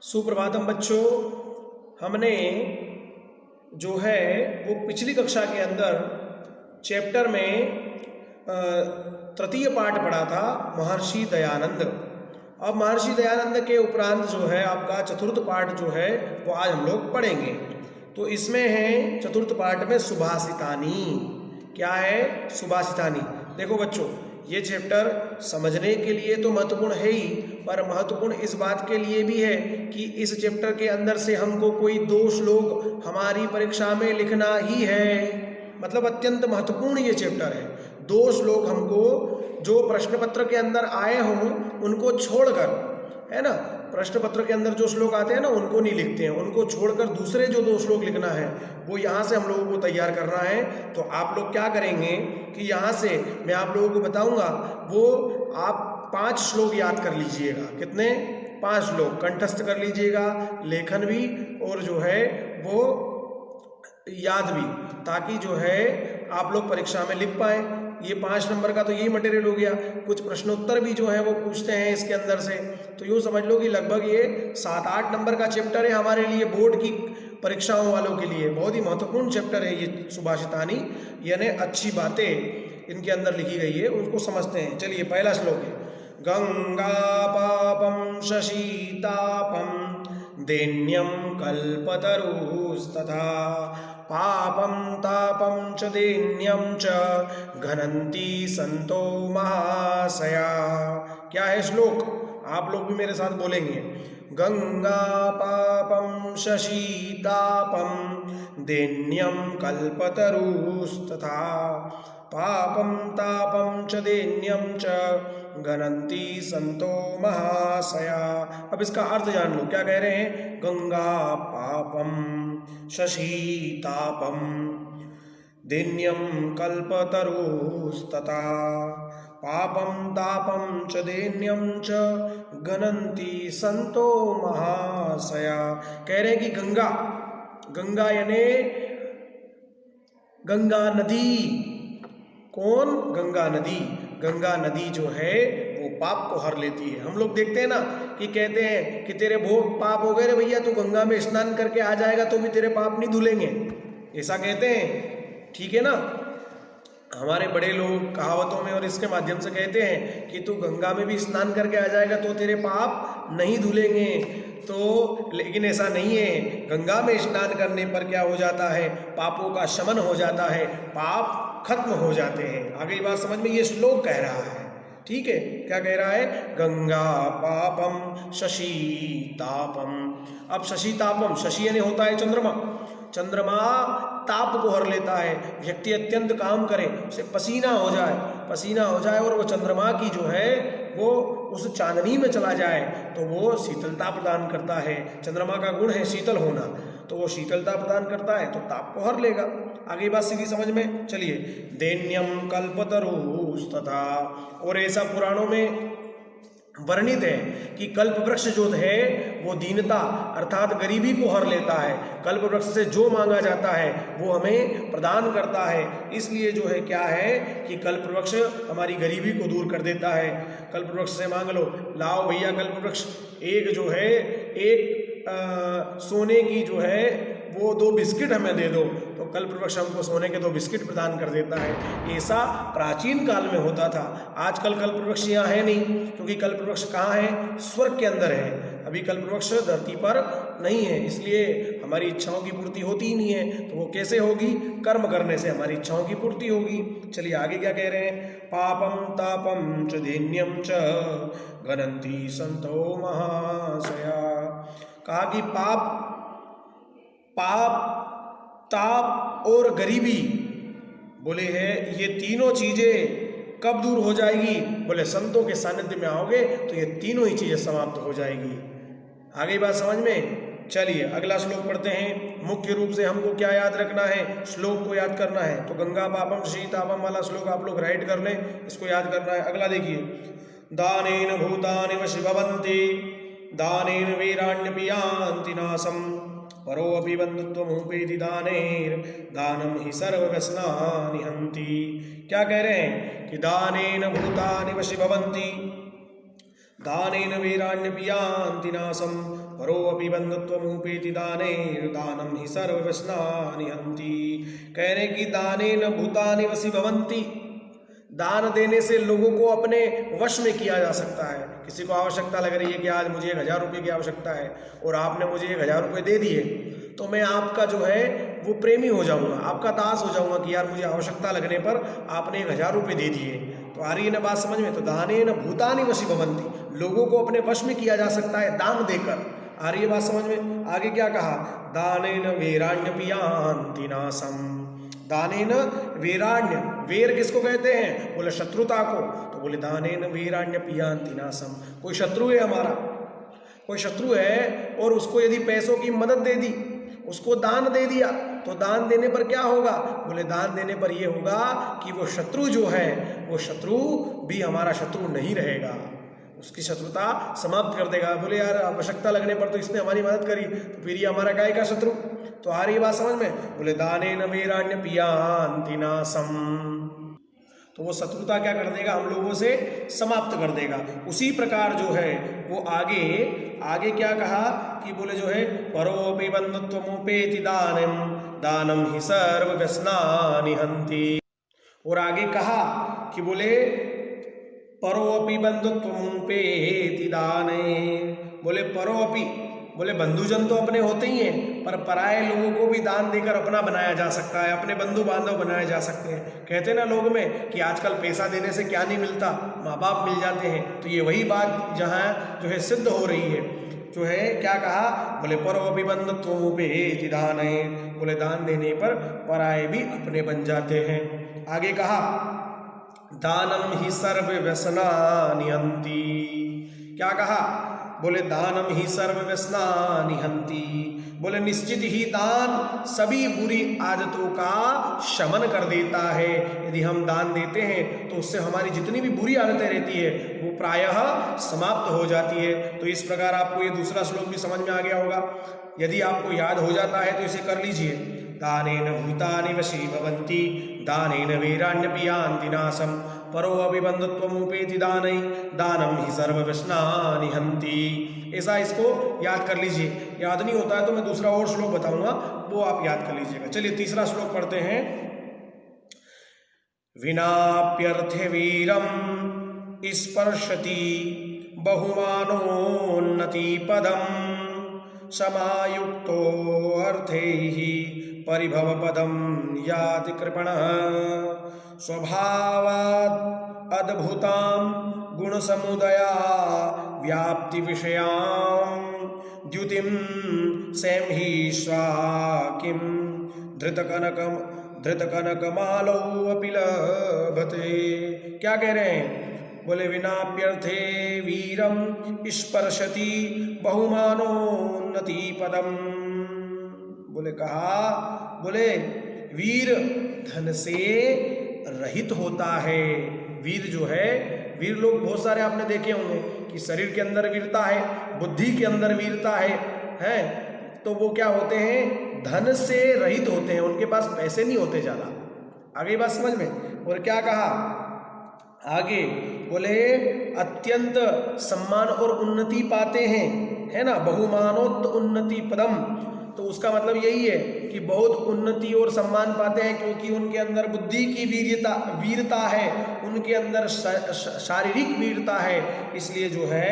सुप्रभातम बच्चों। हमने जो है वो पिछली कक्षा के अंदर चैप्टर में तृतीय पाठ पढ़ा था महर्षि दयानंद। अब महर्षि दयानंद के उपरांत जो है आपका चतुर्थ पाठ जो है वो आज हम लोग पढ़ेंगे। तो इसमें है चतुर्थ पाठ में सुभाषितानी। क्या है? सुभाषितानी। देखो बच्चों, ये चैप्टर समझने के लिए तो महत्वपूर्ण है ही, पर महत्वपूर्ण इस बात के लिए भी है कि इस चैप्टर के अंदर से हमको कोई 2 श्लोक हमारी परीक्षा में लिखना ही है। मतलब अत्यंत महत्वपूर्ण ये चैप्टर है। 2 श्लोक हमको जो प्रश्न पत्र के अंदर आए हों उनको छोड़कर, है ना, प्रश्न पत्र के अंदर जो श्लोक आते हैं ना उनको नहीं लिखते हैं, उनको छोड़कर दूसरे जो 2 श्लोक लिखना है वो यहाँ से हम लोगों को तैयार करना है। तो आप लोग क्या करेंगे कि यहाँ से मैं आप लोगों को बताऊंगा, वो आप 5 श्लोक याद कर लीजिएगा। कितने? 5 श्लोक कंठस्थ कर लीजिएगा, लेखन भी और जो है वो याद भी, ताकि जो है आप लोग परीक्षा में लिख पाए। ये 5 नंबर का तो यही मटेरियल हो गया। कुछ प्रश्नोत्तर भी जो है वो पूछते हैं इसके अंदर से, तो यूँ समझ लो कि लगभग ये 7-8 नंबर का चैप्टर है हमारे लिए, बोर्ड की परीक्षाओं वालों के लिए बहुत ही महत्वपूर्ण चैप्टर है ये सुभाषितानी। यानी अच्छी बातें इनके अंदर लिखी गई है, उसको समझते हैं। चलिए, पहला श्लोक है, गंगा पापम शशीतापम दैन्यम कल्पतरुस्तथा पापम तापम च दैन्यम च घनन्ति संतो महाशया। क्या है श्लोक? आप लोग भी मेरे साथ बोलेंगे। गंगा पापम शशीतापम दैन्यम कल्पतरुस्तथा पापम तापम च दैन्यम च घनन्ति संतो महाशया। अब इसका अर्थ जान लो, क्या कह रहे हैं? गंगा पापम शशीतापम दैन्यम कल्पतरुस्तथा पापम तापम च दैन्यम च घनन्ति संतो महाशया। कह रहे हैं कि गंगा, गंगा यानी गंगा नदी। कौन? गंगा नदी। गंगा नदी जो है वो पाप को हर लेती है। हम लोग देखते हैं ना कि कहते हैं कि तेरे बहुत पाप हो गए रे भैया, तू गंगा में स्नान करके आ जाएगा तो भी तेरे पाप नहीं धुलेंगे, ऐसा कहते हैं। ठीक है ना, हमारे बड़े लोग कहावतों में और इसके माध्यम से कहते हैं कि तू गंगा में भी स्नान करके आ जाएगा तो तेरे पाप नहीं धुलेंगे। तो लेकिन ऐसा नहीं है। गंगा में स्नान करने पर क्या हो जाता है? पापों का शमन हो जाता है, पाप खत्म हो जाते हैं। आगे बात समझ में? ये श्लोक कह रहा है। ठीक है, क्या कह रहा है? गंगा पापम शशीतापम। अब शशीतापम, शशि यानी होता है चंद्रमा। चंद्रमा ताप को हर लेता है। व्यक्ति अत्यंत काम करे, उसे पसीना हो जाए और वो चंद्रमा की जो है वो उस चांदनी में चला जाए तो वो शीतलता प्रदान करता है। चंद्रमा का गुण है शीतल होना, तो वो शीतलता प्रदान करता है तो ताप को हर लेगा। आगे बात सीधी समझ में? चलिए, दैन्यम कल्पतरुस्तथा। और ऐसा पुराणों में वर्णित है कि कल्प वृक्ष जो है वो दीनता अर्थात गरीबी को हर लेता है। कल्प वृक्ष से जो मांगा जाता है वो हमें प्रदान करता है। इसलिए जो है क्या है कि कल्प वृक्ष हमारी गरीबी को दूर कर देता है। कल्प वृक्ष से मांग लो, लाओ भैया कल्प वृक्ष एक जो है एक सोने की जो है वो 2 बिस्किट हमें दे दो, तो कल्प वृक्ष हमको सोने के 2 बिस्किट प्रदान कर देता है। ऐसा प्राचीन काल में होता था। आजकल कल्प वृक्ष यहाँ है नहीं, क्योंकि कल्प वृक्ष कहाँ है? स्वर्ग के अंदर है। अभी कल्प वृक्ष धरती पर नहीं है, इसलिए हमारी इच्छाओं की पूर्ति होती ही नहीं है। तो वो कैसे होगी? कर्म करने से हमारी इच्छाओं की पूर्ति होगी। चलिए आगे क्या कह रहे हैं? पापम तापम च दैन्यम च घनन्ति संतो महाशया। कहा कि पाप, ताप और गरीबी, बोले है ये तीनों चीजें कब दूर हो जाएगी? बोले संतों के सानिध्य में आओगे तो ये तीनों ही चीजें समाप्त हो जाएगी। आगे बात समझ में? चलिए अगला श्लोक पढ़ते हैं। मुख्य रूप से हमको क्या याद रखना है? श्लोक को याद करना है। तो गंगा पापम शशीतापम वाला श्लोक आप लोग राइट कर लें, इसको याद करना है। अगला देखिए, दानेन भूतानि वशी भवन्ति दानेन वीराण्यपि यान्ति नाशम परोऽपि बन्धुत्वमुपेति दानैर्दानं हि सर्वव्यसनानि हन्ति। क्या कह रहे हैं कि दानेन भूतानि वशी भवन्ति, दानेन वीराण्यपि नाशम परोऽपि बन्धुत्वमुपेति दानेर्दानं हि सर्वव्यसनानि हन्ति। कह रहे कि दानेन भूतानि वशी भवन्ति, दान देने से लोगों को अपने वश में किया जा सकता है। किसी को आवश्यकता लग रही है कि आज मुझे 1000 रुपये की आवश्यकता है और आपने मुझे 1000 रुपये दे दिए, तो मैं आपका जो है वो प्रेमी हो जाऊंगा, आपका दास हो जाऊंगा कि यार मुझे आवश्यकता लगने पर आपने 1000 रुपये दे दिए। तो आ रही है ना बात समझ में? तो दानेन भूतानि वशी भवन्ति, लोगों को अपने वश में किया जा सकता है दान देकर। आ रही है बात समझ में? आगे क्या कहा? दानेन वीराण्यपि यान्ति नाशम, दानेन वीराण्य, वीर किसको कहते हैं? बोले शत्रुता को। तो बोले दानेन वीराण्यपि यान्ति नाशम, कोई शत्रु है हमारा, कोई शत्रु है और उसको यदि पैसों की मदद दे दी, उसको दान दे दिया, तो दान देने पर क्या होगा? बोले दान देने पर यह होगा कि वो शत्रु जो है वो शत्रु भी हमारा शत्रु नहीं रहेगा, उसकी शत्रुता समाप्त कर देगा। बोले यार आवश्यकता लगने पर तो इसने हमारी मदद करी, तो फिर ये हमारा काय का शत्रु? तो आ रही बात समझ में? बोले दानेन वीराण्यपि यान्ति नाशम, तो वो शत्रुता क्या कर देगा? हम लोगों से समाप्त कर देगा। उसी प्रकार जो है वो आगे क्या कहा कि बोले जो है परोऽपि बन्धुत्वमुपेति दानं हि सर्वव्यसनानि हन्ति। और आगे कहा कि बोले परोऽपि बन्धुत्वमुपेति दाने, बोले परोऽपि, बोले बंधुजन तो अपने होते ही हैं, पर पराये लोगों को भी दान देकर अपना बनाया जा सकता है, अपने बंधु बांधव बनाए जा सकते हैं। कहते हैं ना लोग में कि आजकल पैसा देने से क्या नहीं मिलता, माँ बाप मिल जाते हैं। तो ये वही बात जहाँ जो है सिद्ध हो रही है, जो है क्या कहा? बोले परोऽपि बन्धुत्वमुपेति दाने, बोले दान देने पर पराये भी अपने बन जाते हैं। आगे कहा दानं हि सर्वव्यसनानि हन्ति, क्या कहा? बोले दानं ही सर्वव्यसनानि हन्ति, बोले निश्चित ही दान सभी बुरी आदतों का शमन कर देता है। यदि हम दान देते हैं तो उससे हमारी जितनी भी बुरी आदतें रहती है वो प्रायः समाप्त हो जाती है। तो इस प्रकार आपको ये दूसरा श्लोक भी समझ में आ गया होगा। यदि आपको याद हो जाता है तो इसे कर लीजिए। दानेन भूतानि वशी भवन्ति दानेन वीराण्यपि यान्ति नाशम परोऽपि बन्धुत्वमुपेति दानं हि सर्वव्यसनानि हन्ति। ऐसा इसको याद कर लीजिए। याद नहीं होता है तो मैं दूसरा और श्लोक बताऊंगा, वो आप याद कर लीजिएगा। चलिए तीसरा श्लोक पढ़ते हैं। विनाप्यर्थे वीरम स्पर्शति बहुमानोन्नति पदम समायुक्तो अर्थैः परिभव पदम याति कृपणः स्वभावात् अद्भुतां गुणसमुदया व्याप्ति विषयां द्युतिं सेंहि स्वाकिं धृतकनकमालौ अपि लभते। क्या कह रहे हैं? बोले विनाप्यर्थे वीरम स्पर्शति बहुमानोन्नति पदम, बोले कहा बोले वीर धन से रहित होता है। वीर जो है, वीर लोग बहुत सारे आपने देखे होंगे कि शरीर के अंदर वीरता है, बुद्धि के अंदर वीरता है, तो वो क्या होते हैं? धन से रहित होते हैं, उनके पास पैसे नहीं होते ज्यादा। आगे बात समझ में? और क्या कहा आगे? बोले अत्यंत सम्मान और उन्नति पाते हैं, है ना। बहुमानोत्त उन्नति पदम, तो उसका मतलब यही है कि बहुत उन्नति और सम्मान पाते हैं क्योंकि उनके अंदर बुद्धि की वीरता है, उनके अंदर शारीरिक वीरता है। इसलिए जो है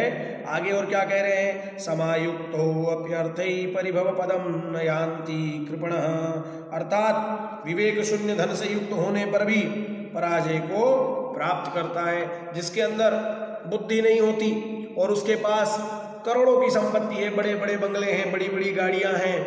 आगे और क्या कह रहे हैं? समायुक्तो अप्यर्थै परिभव पदम न यान्ति कृपणः, अर्थात विवेक शून्य धन से युक्त होने पर भी पराजय को प्राप्त करता है। जिसके अंदर बुद्धि नहीं होती और उसके पास करोड़ों की संपत्ति है, बड़े बड़े बंगले हैं, बड़ी बड़ी गाड़ियां हैं,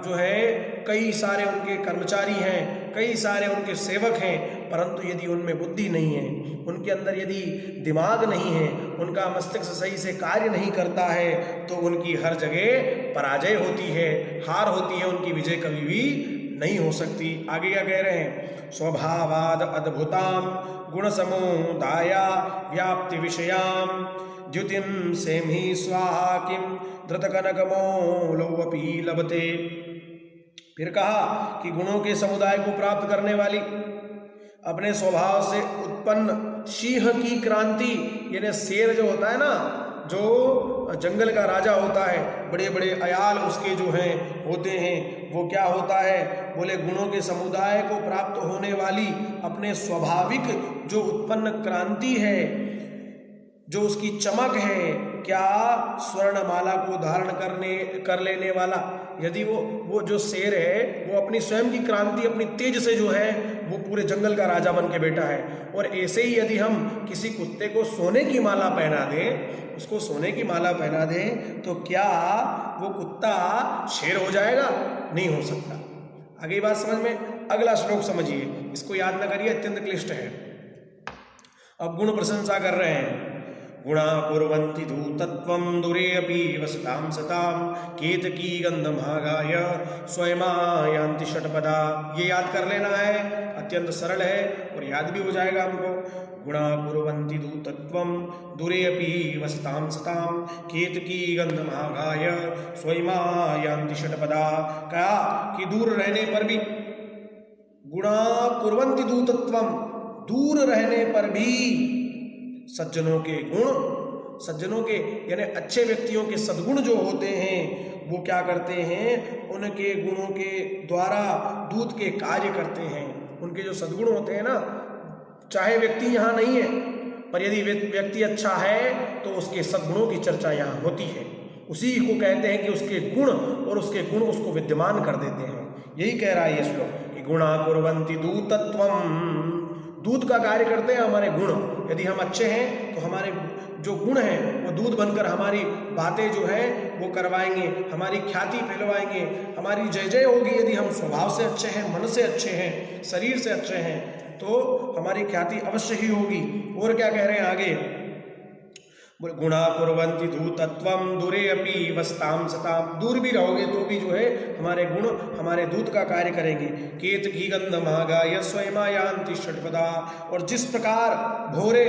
जो है कई सारे उनके कर्मचारी हैं, कई सारे उनके सेवक हैं, परंतु यदि उनमें बुद्धि नहीं है, उनके अंदर यदि दिमाग नहीं है, उनका मस्तिष्क सही से कार्य नहीं करता है, तो उनकी हर जगह पराजय होती है, हार होती है, उनकी विजय कभी भी नहीं हो सकती। आगे क्या कह रहे हैं? स्वभावाद अद्भुताम गुण समुदाया व्याप्ति विषयाम द्युतिम सेंहि स्वाहा किम धृतकनकमौलौपि लभते। फिर कहा कि गुणों के समुदाय को प्राप्त करने वाली, अपने स्वभाव से उत्पन्न सिंह की क्रांति, यानी शेर जो होता है ना, जो जंगल का राजा होता है, बड़े बड़े अयाल उसके जो हैं होते हैं, वो क्या होता है, बोले गुणों के समुदाय को प्राप्त होने वाली अपने स्वाभाविक जो उत्पन्न क्रांति है, जो उसकी चमक है, क्या स्वर्णमाला को धारण कर लेने वाला, यदि वो जो शेर है वो अपनी स्वयं की क्रांति, अपनी तेज से जो है वो पूरे जंगल का राजा बन के बैठा है। और ऐसे ही यदि हम किसी कुत्ते को सोने की माला पहना दें, उसको सोने की माला पहना दें, तो क्या वो कुत्ता शेर हो जाएगा? नहीं हो सकता। आगे बात समझ में? अगला श्लोक समझिए, इसको याद न करिए, अत्यंत क्लिष्ट है। अब गुण प्रशंसा कर रहे हैं। गुणा कुर्वन्ति धूतत्वं दूरे अपि वसतां सतां केतकी गन्धमागाय स्वयमायान्ति षट्पदा। ये याद कर लेना है, अत्यंत सरल है और याद भी हो जाएगा हमको। गुणा कुर्वन्ति धूतत्वं दूरे अपि वसतां सतां केतकी गन्धमागाय स्वयमायान्ति षट्पदा। कहा कि दूर रहने पर भी, गुणा कुर्वन्ति धूतत्वं, दूर रहने पर भी सज्जनों के गुण, सज्जनों के यानी अच्छे व्यक्तियों के सद्गुण जो होते हैं वो क्या करते हैं, उनके गुणों के द्वारा दूत के कार्य करते हैं। उनके जो सद्गुण होते हैं ना, चाहे व्यक्ति यहाँ नहीं है पर यदि व्यक्ति अच्छा है तो उसके सद्गुणों की चर्चा यहाँ होती है। उसी को कहते हैं कि उसके गुण, और उसके गुण उसको विद्यमान कर देते हैं। यही कह रहा है ये श्लोक कि गुणा कुर्वन्ति दूतत्वम्, दूध का कार्य करते हैं हमारे गुण। यदि हम अच्छे हैं तो हमारे जो गुण हैं वो दूध बनकर हमारी बातें जो है वो करवाएंगे, हमारी ख्याति फैलवाएंगे, हमारी जय जय होगी। यदि हम स्वभाव से अच्छे हैं, मन से अच्छे हैं, शरीर से अच्छे हैं, तो हमारी ख्याति अवश्य ही होगी। और क्या कह रहे हैं आगे, गुणा कुर्वन्ति धूतत्वं दूरे अपि वसतां सतां, दूर भी रहोगे तो भी जो है हमारे गुण हमारे दूत का कार्य करेंगे। केतकी गन्धमागाय स्वयमायान्ति षट्पदा, और जिस प्रकार भौरे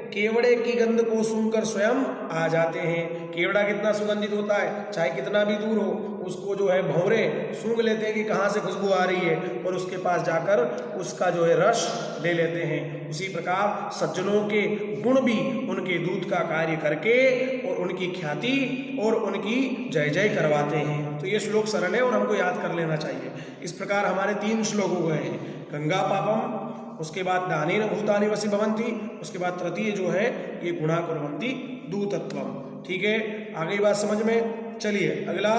केवड़े की गंध को सूंघकर स्वयं आ जाते हैं। केवड़ा कितना सुगंधित होता है, चाहे कितना भी दूर हो, उसको जो है भौरे सूंघ लेते हैं कि कहाँ से खुशबू आ रही है, और उसके पास जाकर उसका जो है रस ले लेते हैं। उसी प्रकार सज्जनों के गुण भी उनके दूत का कार्य करके और उनकी ख्याति और उनकी जय जय करवाते हैं। तो ये श्लोक सरल है और हमको याद कर लेना चाहिए। इस प्रकार हमारे 3 श्लोक हो गए हैं। गंगा पापम, उसके बाद दानेन भूतानि वसी भवन्ति, उसके बाद तृतीय जो है ये गुणा कुर्वन्ति दूतत्वम। ठीक है, आगे बात समझ में? चलिए अगला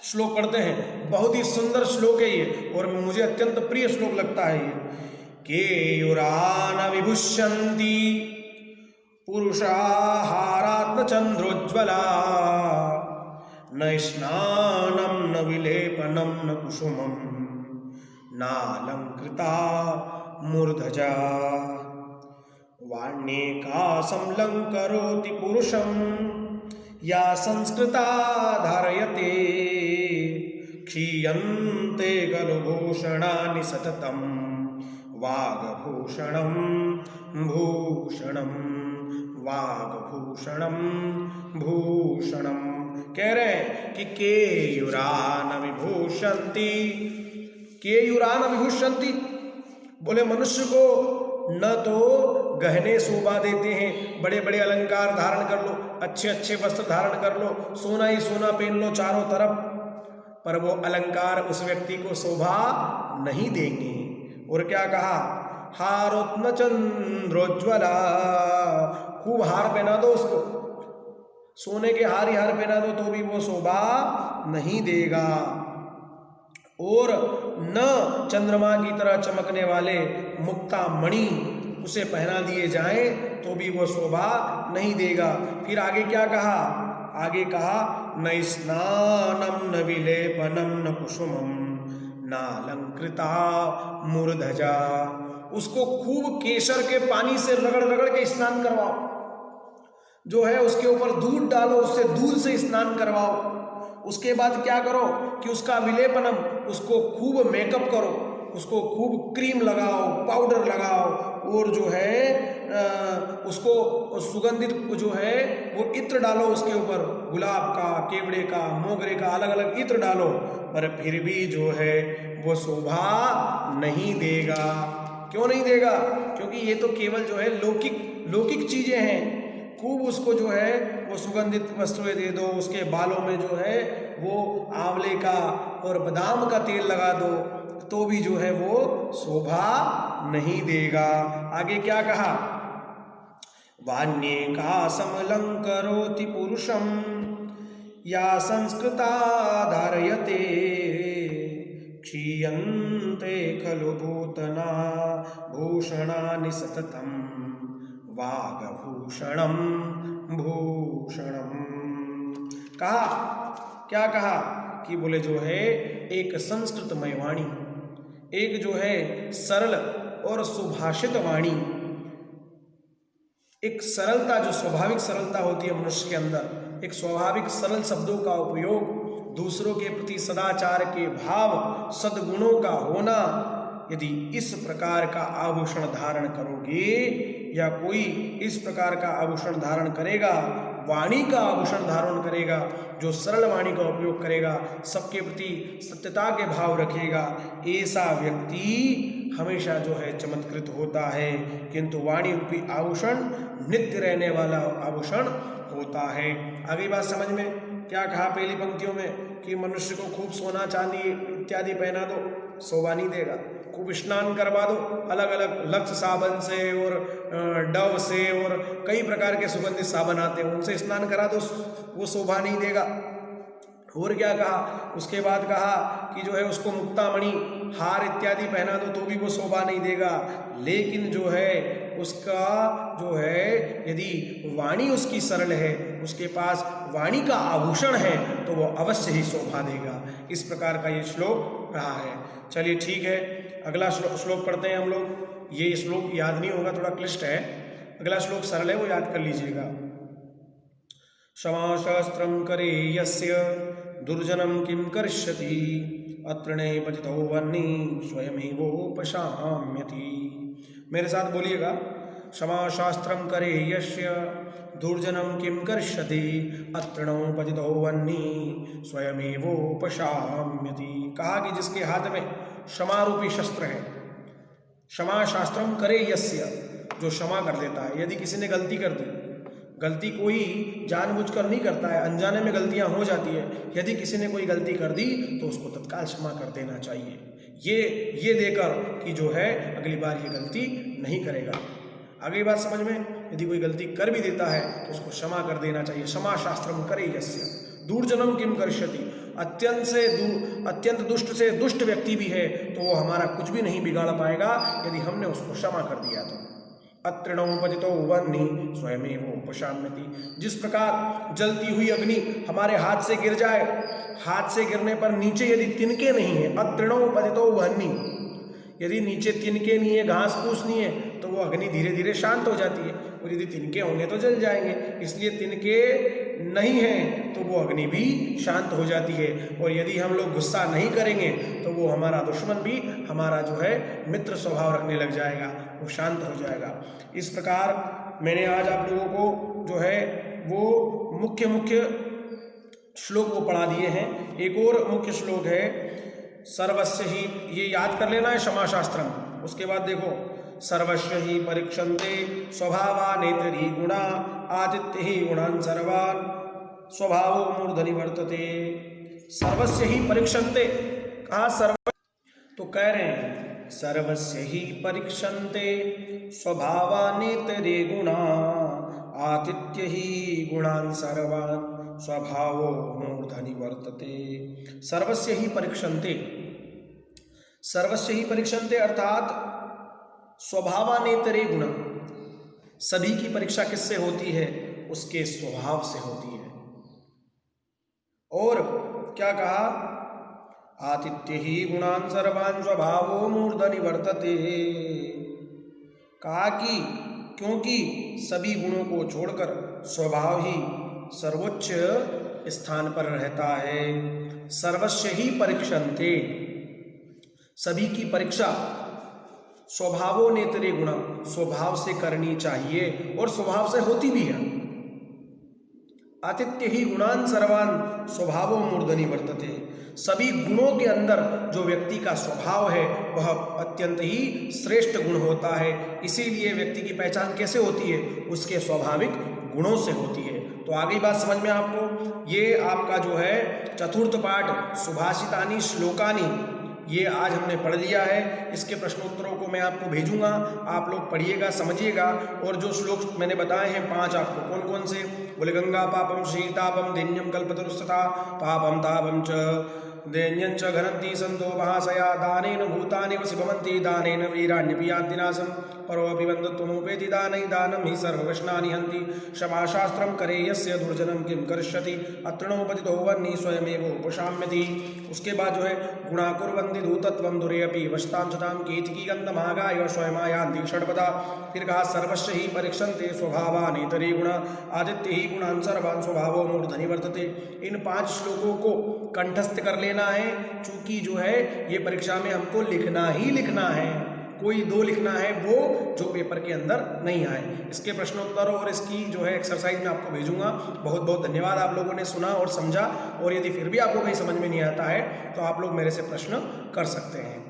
श्लोक पढ़ते हैं। बहुत ही सुंदर श्लोक है ये और मुझे अत्यंत प्रिय श्लोक लगता है ये। केयुरान विभुष्यन्ति पुरुषाहारात्म चंद्रोज्ज्वला, न स्नानं न विलेपनं न कुसुमं नालंकृता मूर्धजा, वाण्येकासं लंकरोति पुरुषं या संस्कृता धारयते, क्षीयन्ते खलु भूषणानि सततं वागभूषणं भूषणं वागभूषणं भूषणं। कह रहे हैं कि केयुरान विभूषन्ति, केयुरान विभूषन्ति, बोले मनुष्य को न तो गहने शोभा देते हैं, बड़े बड़े अलंकार धारण कर लो, अच्छे अच्छे वस्त्र धारण कर लो, सोना ही सोना पहन लो चारों तरफ, पर वो अलंकार उस व्यक्ति को शोभा नहीं देंगे। और क्या कहा, हारोत्न चंद्रोज्ज्वला, खूब हार पहना दो उसको, सोने के हार ही हार पहना दो तो भी वो शोभा नहीं देगा। और न चंद्रमा की तरह चमकने वाले मुक्ता मणि उसे पहना दिए जाएं तो भी वो शोभा नहीं देगा। फिर आगे क्या कहा, आगे कहा न स्नानं न विलेपनं न कुसुमं नालंकृता मूर्धजा, उसको खूब केसर के पानी से रगड़ रगड़ के स्नान करवाओ, जो है उसके ऊपर दूध डालो, उससे दूध से स्नान करवाओ। उसके बाद क्या करो कि उसका विलेपनम, उसको खूब मेकअप करो, उसको खूब क्रीम लगाओ, पाउडर लगाओ, और जो है उसको सुगंधित जो है वो इत्र डालो उसके ऊपर, गुलाब का, केवड़े का, मोगरे का, अलग अलग इत्र डालो, पर फिर भी जो है वो शोभा नहीं देगा। क्यों नहीं देगा? क्योंकि ये तो केवल जो है लौकिक चीजें हैं। खूब उसको जो है वो सुगंधित वस्तुएं दे दो, उसके बालों में जो है वो आंवले का और बादाम का तेल लगा दो, तो भी जो है वो शोभा नहीं देगा। आगे क्या कहा? वाण्ये का समलंकरोति पुरुषम या संस्कृता धारयते क्षीयन्ते खलु भूतना भूषणानि सततम वागभूषणम भूषणम। कहा, क्या कहा कि बोले जो है एक संस्कृतमय वाणी, एक जो है सरल और सुभाषित वाणी, एक सरलता, जो स्वाभाविक सरलता होती है मनुष्य के अंदर, एक स्वाभाविक सरल शब्दों का उपयोग, दूसरों के प्रति सदाचार के भाव, सद्गुणों का होना, यदि इस प्रकार का आभूषण धारण करोगे या कोई इस प्रकार का आभूषण धारण करेगा, वाणी का आभूषण धारण करेगा, जो सरल वाणी का उपयोग करेगा, सबके प्रति सत्यता के भाव रखेगा, ऐसा व्यक्ति हमेशा जो है चमत्कृत होता है। किंतु वाणी रूपी आभूषण नित्य रहने वाला आभूषण होता है। अगली बात समझ में क्या कहा पहली पंक्तियों में कि मनुष्य को खूब सोना चांदी इत्यादि पहना दो, शोभा नहीं देगा। खूब स्नान करवा दो अलग अलग लक्स साबन से और डव से और कई प्रकार के सुगंधित साबन आते हैं, उनसे स्नान करा दो, वो शोभा नहीं देगा। और क्या कहा? उसके बाद कहा कि जो है उसको मुक्तामणि हार इत्यादि पहना दो, तो भी वो शोभा नहीं देगा। लेकिन जो है उसका जो है यदि वाणी उसकी सरल है, उसके पास वाणी का आभूषण है, तो वो अवश्य ही शोभा देगा। इस प्रकार का ये श्लोक रहा है। चलिए ठीक है, अगला श्लोक पढ़ते हैं हम लोग। ये श्लोक याद नहीं होगा, थोड़ा क्लिष्ट है। अगला श्लोक सरल है, वो याद कर लीजिएगा। क्षमाशास्त्रं करे यस्य दुर्जनम किं करिष्यति अत्र नैपतितो वह्नि स्वयमेवोपशाम्यति। मेरे साथ बोलिएगा। क्षमाशास्त्रं करे यस्य दुर्जनम किं करिष्यति अत्र नैपतितो वह्नि स्वयमेवोपशाम्यति। कहा कि जिसके हाथ में क्षमा रूपी शस्त्र है, क्षमा शास्त्रम करे यस्य, जो क्षमा कर देता है। यदि किसी ने गलती कर दी, गलती कोई जानबूझकर नहीं करता है, अनजाने में गलतियां हो जाती है, यदि किसी ने कोई गलती कर दी तो उसको तत्काल क्षमा कर देना चाहिए, ये देकर कि जो है अगली बार ये गलती नहीं करेगा। अगली बात समझ में, यदि कोई गलती कर भी देता है तो उसको क्षमा कर देना चाहिए। क्षमा शास्त्रम करे यस्य दूरजनम किम करिष्यति। अत्यंत दुष्ट से दुष्ट व्यक्ति भी है तो वो हमारा कुछ भी नहीं बिगाड़ पाएगा यदि हमने उसको क्षमा कर दिया तो। अत्र नौपतितो वह्नि स्वयमेवोपशाम्यति। जिस प्रकार जलती हुई अग्नि हमारे हाथ से गिर जाए, हाथ से गिरने पर नीचे यदि तिनके नहीं है, अत्र नौपतितो वह्नि, यदि नीचे तिनके नहीं है, घास फूस नहीं है, तो वो अग्नि धीरे धीरे शांत हो जाती है। और यदि तिनके होंगे तो जल जाएंगे, इसलिए तिनके नहीं है तो वो अग्नि भी शांत हो जाती है। और यदि हम लोग गुस्सा नहीं करेंगे तो वो हमारा दुश्मन भी हमारा जो है मित्र स्वभाव रखने लग जाएगा, वो शांत हो जाएगा। इस प्रकार मैंने आज आप लोगों को जो है वो मुख्य श्लोक वो पढ़ा दिए हैं। एक और मुख्य श्लोक है सर्वस्य ही, ये याद कर लेना है क्षमाशास्त्रम। उसके बाद देखो, सर्वस्य ही परीक्षन्ते स्वभावानेतरी गुणा आदित्य ही गुणान् सर्वान् स्वभावो मूर्धनि वर्तते। सर्वस्य ही परीक्षन्ते, कहा सर्व, तो कह रहे हैं सर्वस्य ही परीक्षन्ते स्वभावानेतरे गुणा आदित्य ही गुणान् सर्वान् स्वभावो मूर्धनि वर्तते। सर्वस्य ही परीक्षन्ते, सर्वस्य ही परीक्षन्ते अर्थात स्वभावानेतरे गुण, सभी की परीक्षा किससे होती है? उसके स्वभाव से होती है। और क्या कहा? आतिथ्य ही गुणान् सर्वान् स्वभावो मूर्धनि वर्तते। कहा कि क्योंकि सभी गुणों को छोड़कर स्वभाव ही सर्वोच्च स्थान पर रहता है। सर्वस्य ही परीक्षन्ते, सभी की परीक्षा स्वभावो नेतरे गुणा, स्वभाव से करनी चाहिए और स्वभाव से होती भी है। आतिथ्य ही गुणान सर्वान स्वभावो मूर्धनि वर्तते। सभी गुणों के अंदर जो व्यक्ति का स्वभाव है वह अत्यंत ही श्रेष्ठ गुण होता है। इसीलिए व्यक्ति की पहचान कैसे होती है? उसके स्वाभाविक गुणों से होती है। तो आगे बात समझ में आपको? ये आपका जो है चतुर्थ पाठ सुभाषितानि श्लोकानि, ये आज हमने पढ़ लिया है। इसके प्रश्नोत्तरों को मैं आपको भेजूंगा, आप लोग पढ़िएगा, समझिएगा। और जो श्लोक मैंने बताए हैं 5 आपको, कौन कौन से? बोले गंगा पापम शीतापम दैन्यम कल्पतरुस्तथा पापम तापम च दैन्यं च घनन्ति सन्तो महाशया दानेन भूतानि वसि भवन्ति दानेन वीराण्यपि यान्ति नाशं परोऽपि बन्धुत्वमुपेति दानै दानं हि सर्वकृष्णानि हन्ति क्षमाशास्त्रं करे यस्य दुर्जनं किं करिष्यति अत्रणोपतितो वह्नि स्वयमेव उपशाम्यति। उसके बाद जो है गुणा कुर्वन्ति धूतत्वं दुरेऽपि वशतां चतां केतकी गन्धमागाय स्वयमायान्ति षड्पदा। फिर कहा सर्वस्य ही परीक्षन्ते स्वभावानि तरी गुण आदित्य ही गुणान् सर्वान् स्वभावो मूर्धनि वर्तते। इन 5 श्लोकों को कंठस्थ कर लेना है, चूंकि जो है ये परीक्षा में हमको लिखना ही लिखना है। कोई 2 लिखना है वो जो पेपर के अंदर नहीं आए। इसके प्रश्नोत्तर और इसकी जो है एक्सरसाइज मैं आपको भेजूंगा। बहुत बहुत धन्यवाद, आप लोगों ने सुना और समझा। और यदि फिर भी आपको कहीं समझ में नहीं आता है तो आप लोग मेरे से प्रश्न कर सकते हैं।